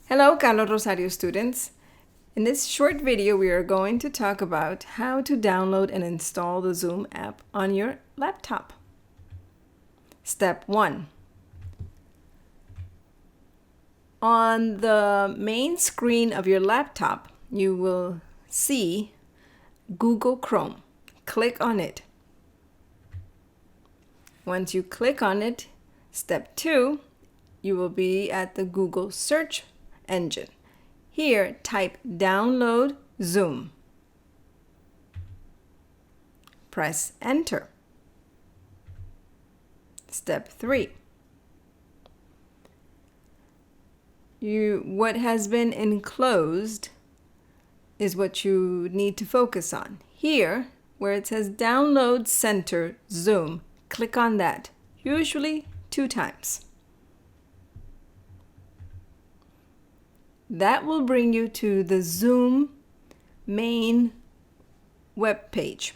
Hello, Carlos Rosario students. In this short video, we are going to talk about how to download and install the Zoom app on your laptop. Step 1. On the main screen of your laptop, you will see Google Chrome. Click on it. Once you click on it, step 2, you will be at the Google search engine. Here, type download Zoom. Press enter. Step 3. What has been enclosed is what you need to focus on. Here, where it says download center Zoom, click on that, usually 2 times. That will bring you to the Zoom main web page.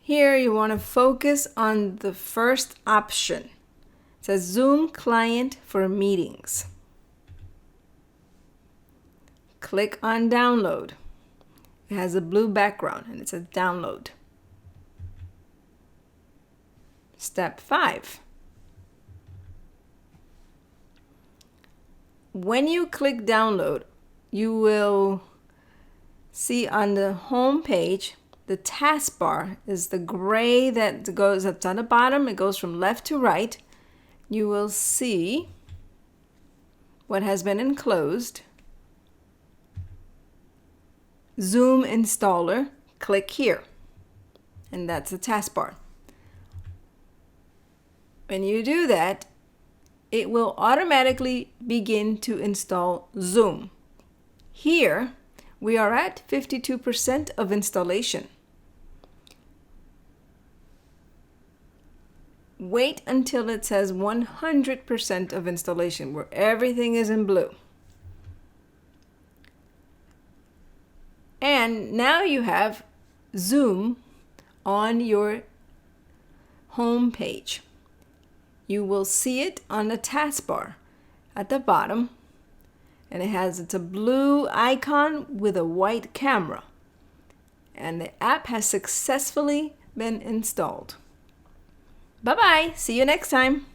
Here you want to focus on the first option. It says Zoom client for meetings. Click on download. It has a blue background and it says download. Step 5. When you click download, you will see on the home page, the taskbar is the gray that goes up on the bottom. It goes from left to right. You will see what has been enclosed. Zoom installer, click here. And that's the taskbar. When you do that, it will automatically begin to install Zoom. Here, we are at 52% of installation. Wait until it says 100% of installation, where everything is in blue. And now you have Zoom on your home page. You will see it on the taskbar at the bottom, and it's a blue icon with a white camera, and the app has successfully been installed. Bye-bye. See you next time.